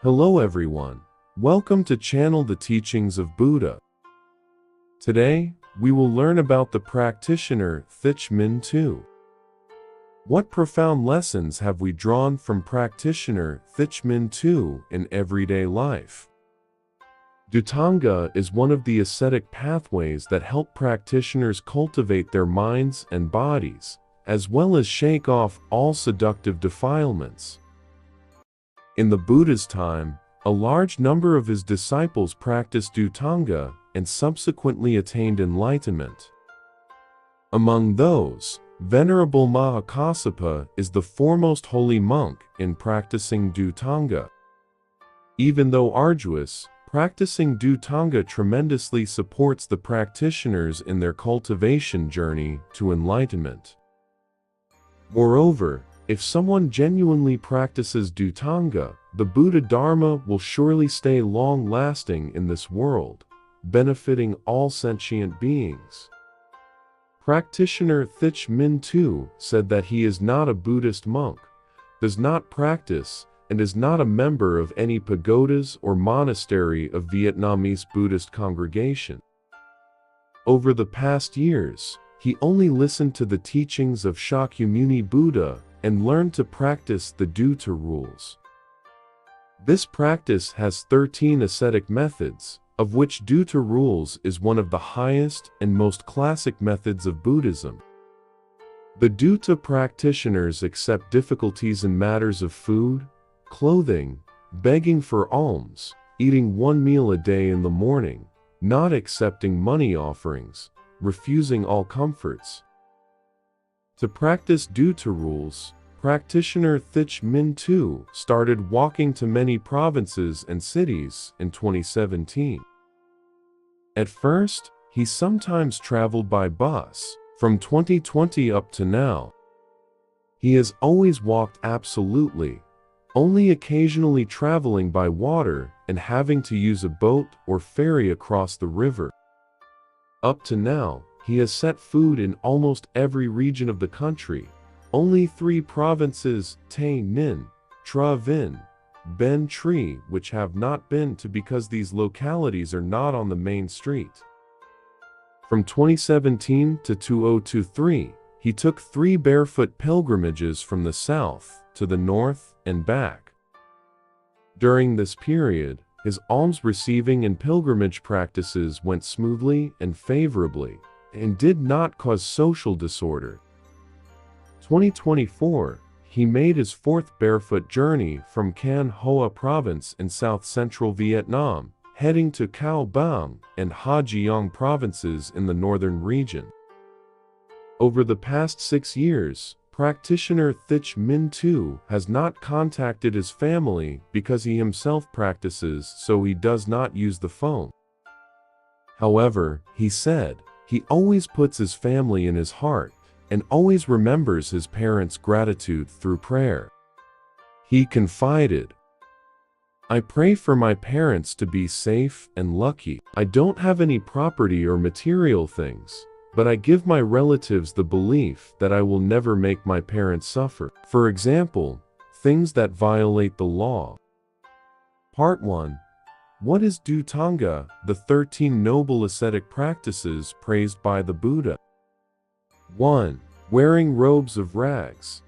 Hello everyone. Welcome to channel The Teachings of Buddha. Today, we will learn about the practitioner Thich Minh Tue. What profound lessons have we drawn from practitioner Thich Minh Tue in everyday life? Dhutanga is one of the ascetic pathways that help practitioners cultivate their minds and bodies, as well as shake off all seductive defilements. In the Buddha's time, a large number of his disciples practiced Dhutanga and subsequently attained enlightenment. Among those, Venerable Mahakassapa is the foremost holy monk in practicing Dhutanga. Even though arduous, practicing Dhutanga tremendously supports the practitioners in their cultivation journey to enlightenment. Moreover, if someone genuinely practices Dhutanga, the Buddha Dharma will surely stay long-lasting in this world, benefiting all sentient beings. Practitioner Thich Minh Tue said that he is not a Buddhist monk, does not practice, and is not a member of any pagodas or monastery of Vietnamese Buddhist congregation. Over the past years, he only listened to the teachings of Shakyamuni Buddha and learned to practice the Dhutta rules. This practice has 13 ascetic methods, of which Dhutta rules is one of the highest and most classic methods of Buddhism. The Dhutta practitioners accept difficulties in matters of food, clothing, begging for alms, eating one meal a day in the morning, not accepting money offerings, refusing all comforts. To practice Dhutta rules, practitioner Thich Minh Tue started walking to many provinces and cities in 2017. At first, he sometimes traveled by bus. From 2020 up to now, he has always walked absolutely, only occasionally traveling by water and having to use a boat or ferry across the river. Up to now, he has set food in almost every region of the country. Only 3 provinces, Tay Ninh, Tra Vinh, Ben Tri, which have not been to because these localities are not on the main street. From 2017 to 2023, he took 3 barefoot pilgrimages from the south to the north and back. During this period, his alms receiving and pilgrimage practices went smoothly and favorably, and did not cause social disorder. 2024, he made his 4th barefoot journey from Can Hoa province in south-central Vietnam, heading to Cao Bang and Ha Giang provinces in the northern region. Over the past 6 years, practitioner Thich Minh Tue has not contacted his family because he himself practices, so he does not use the phone. However, he said, he always puts his family in his heart, and always remembers his parents' gratitude through prayer. He confided, "I pray for my parents to be safe and lucky. I don't have any property or material things, but I give my relatives the belief that I will never make my parents suffer. For example, things that violate the law." Part 1. What is Dhutanga, the 13 noble ascetic practices praised by the Buddha? 1. Wearing robes of rags.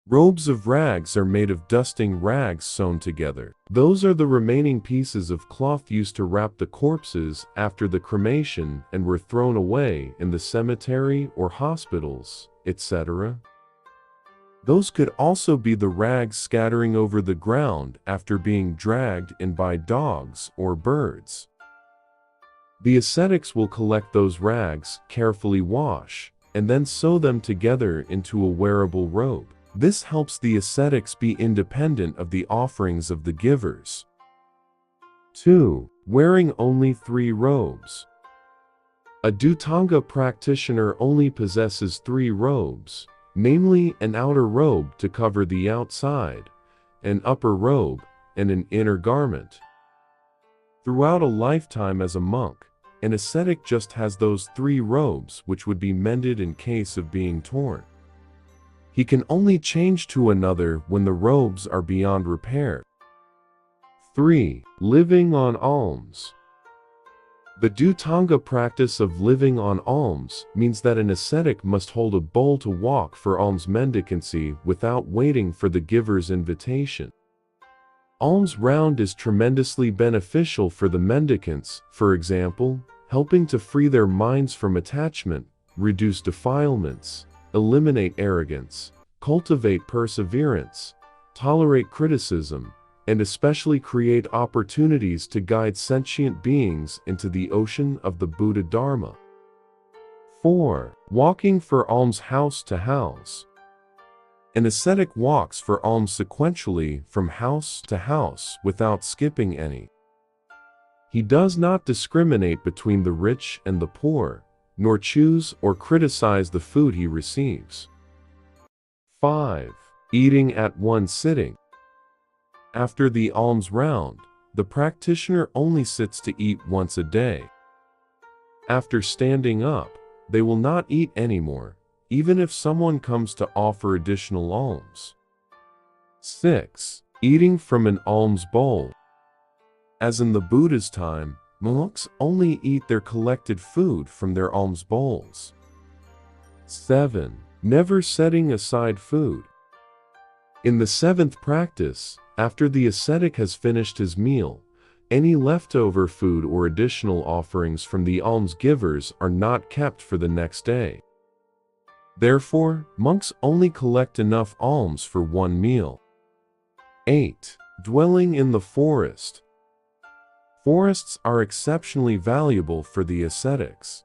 Robes of rags are made of dusting rags sewn together. Those are the remaining pieces of cloth used to wrap the corpses after the cremation and were thrown away in the cemetery or hospitals, etc. Those could also be the rags scattering over the ground after being dragged in by dogs or birds. The ascetics will collect those rags, carefully wash, and then sew them together into a wearable robe. This helps the ascetics be independent of the offerings of the givers. 2. Wearing only 3 robes. A Dhutanga practitioner only possesses 3 robes, namely an outer robe to cover the outside, an upper robe, and an inner garment. Throughout a lifetime as a monk, an ascetic just has those 3 robes which would be mended in case of being torn. He can only change to another when the robes are beyond repair. 3. Living on alms. The Dhutanga practice of living on alms means that an ascetic must hold a bowl to walk for alms mendicancy without waiting for the giver's invitation. Alms round is tremendously beneficial for the mendicants, for example, helping to free their minds from attachment, reduce defilements, eliminate arrogance, cultivate perseverance, tolerate criticism, and especially create opportunities to guide sentient beings into the ocean of the Buddha Dharma. 4. Walking for alms house to house. An ascetic walks for alms sequentially from house to house without skipping any. He does not discriminate between the rich and the poor, nor choose or criticize the food he receives. 5. Eating at one sitting. After the alms round, the practitioner only sits to eat once a day. After standing up, they will not eat anymore, even if someone comes to offer additional alms. 6. Eating from an alms bowl. As in the Buddha's time, monks only eat their collected food from their alms bowls. 7. Never setting aside food. In the 7th practice, after the ascetic has finished his meal, any leftover food or additional offerings from the alms givers are not kept for the next day. Therefore, monks only collect enough alms for one meal. 8. Dwelling in the forest. Forests are exceptionally valuable for the ascetics.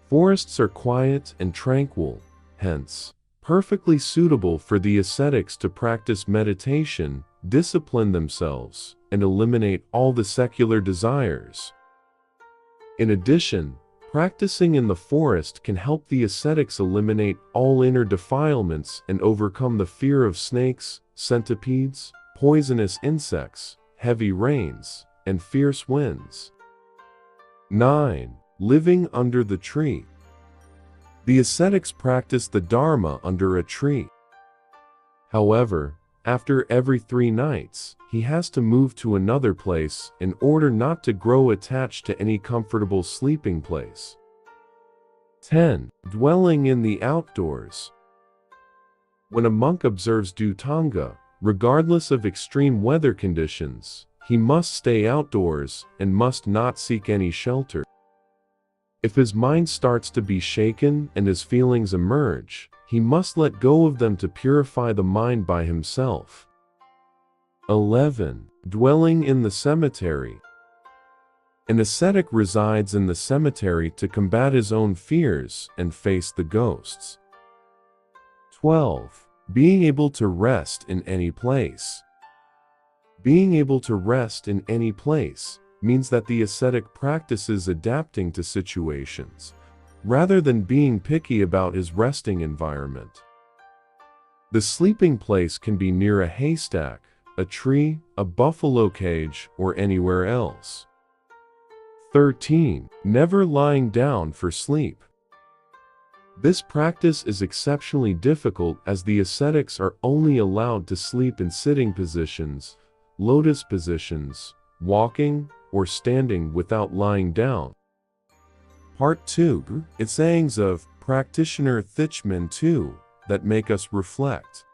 Forests are quiet and tranquil, hence, perfectly suitable for the ascetics to practice meditation, discipline themselves, and eliminate all the secular desires. In addition, practicing in the forest can help the ascetics eliminate all inner defilements and overcome the fear of snakes, centipedes, poisonous insects, heavy rains, and fierce winds. 9. Living under the tree. The ascetics practice the Dharma under a tree. However, after every 3 nights, he has to move to another place in order not to grow attached to any comfortable sleeping place. 10. Dwelling in the outdoors. When a monk observes Dhutanga, regardless of extreme weather conditions, he must stay outdoors and must not seek any shelter. If his mind starts to be shaken and his feelings emerge, he must let go of them to purify the mind by himself. 11. Dwelling in the cemetery. An ascetic resides in the cemetery to combat his own fears and face the ghosts. 12. Being able to rest in any place. Being able to rest in any place means that the ascetic practices adapting to situations, rather than being picky about his resting environment. The sleeping place can be near a haystack, a tree, a buffalo cage, or anywhere else. 13. Never lying down for sleep. This practice is exceptionally difficult as the ascetics are only allowed to sleep in sitting positions, lotus positions, walking, or standing without lying down. Part 2. Sayings of Practitioner Thich Minh Tue that make us reflect.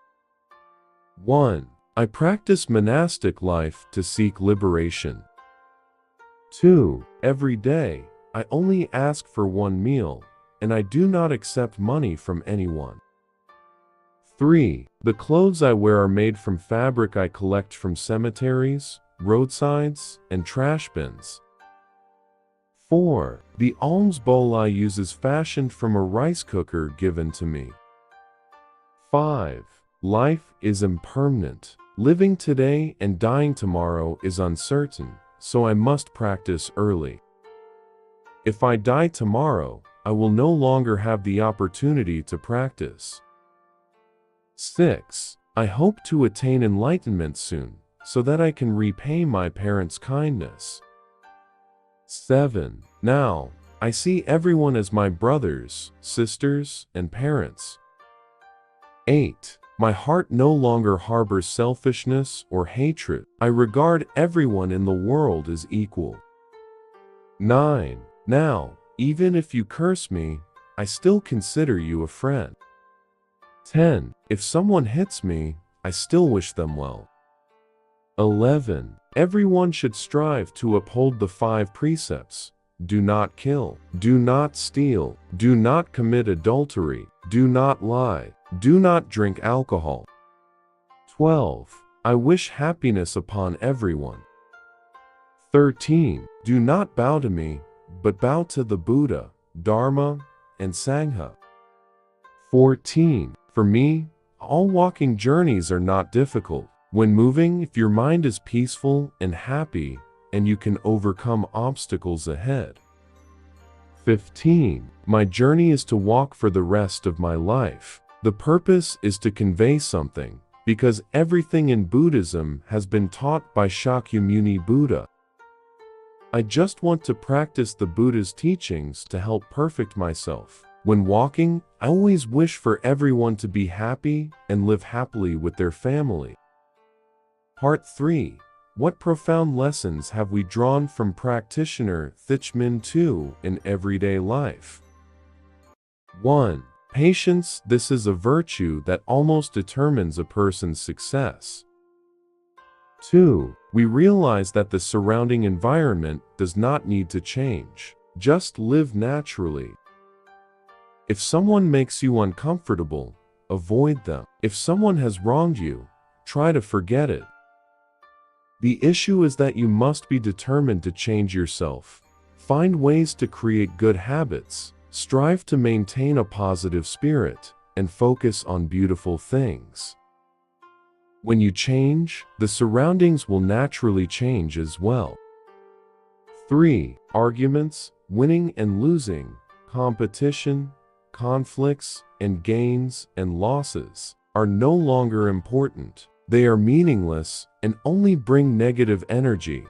1. I practice monastic life to seek liberation. 2. Every day, I only ask for one meal, and I do not accept money from anyone. 3. The clothes I wear are made from fabric I collect from cemeteries, roadsides, and trash bins. 4. The alms bowl I use is fashioned from a rice cooker given to me. 5. Life is impermanent. Living today and dying tomorrow is uncertain, so I must practice early. If I die tomorrow, I will no longer have the opportunity to practice. 6. I hope to attain enlightenment soon, so that I can repay my parents' kindness. 7. Now, I see everyone as my brothers, sisters, and parents. 8. My heart no longer harbors selfishness or hatred. I regard everyone in the world as equal. 9. Now, even if you curse me, I still consider you a friend. 10. If someone hits me, I still wish them well. 11. Everyone should strive to uphold the 5 precepts. Do not kill, do not steal, do not commit adultery, do not lie, do not drink alcohol. 12. I wish happiness upon everyone. 13. Do not bow to me, but bow to the Buddha, Dharma, and Sangha. 14. For me, all walking journeys are not difficult. When moving, if your mind is peaceful and happy, and you can overcome obstacles ahead. 15. My journey is to walk for the rest of my life. The purpose is to convey something, because everything in Buddhism has been taught by Shakyamuni Buddha. I just want to practice the Buddha's teachings to help perfect myself. When walking, I always wish for everyone to be happy and live happily with their family. Part 3. What profound lessons have we drawn from Practitioner Thich Minh Tue in everyday life? 1. Patience. This is a virtue that almost determines a person's success. 2. We realize that the surrounding environment does not need to change. Just live naturally. If someone makes you uncomfortable, avoid them. If someone has wronged you, try to forget it. The issue is that you must be determined to change yourself. Find ways to create good habits, strive to maintain a positive spirit, and focus on beautiful things. When you change, the surroundings will naturally change as well. 3. Arguments, winning and losing, competition, conflicts, and gains and losses are no longer important. They are meaningless and only bring negative energy.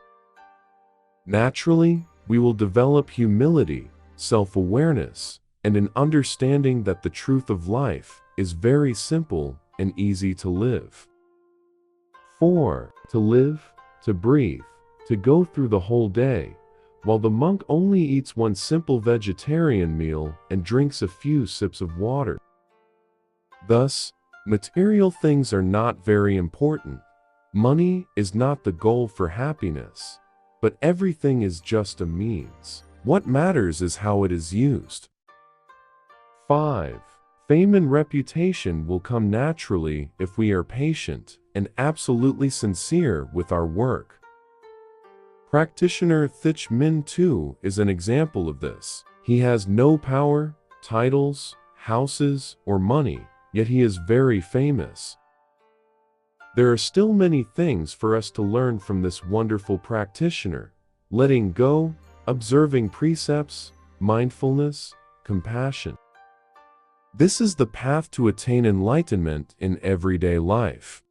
Naturally, we will develop humility, self-awareness, and an understanding that the truth of life is very simple and easy to live. 4. To live, to breathe, to go through the whole day, while the monk only eats one simple vegetarian meal and drinks a few sips of water. Thus, material things are not very important. Money is not the goal for happiness, but everything is just a means. What matters is how it is used. 5. Fame and reputation will come naturally if we are patient and absolutely sincere with our work. Practitioner Thich Minh Tue is an example of this. He has no power, titles, houses, or money, yet he is very famous. There are still many things for us to learn from this wonderful practitioner: letting go, observing precepts, mindfulness, compassion. This is the path to attain enlightenment in everyday life.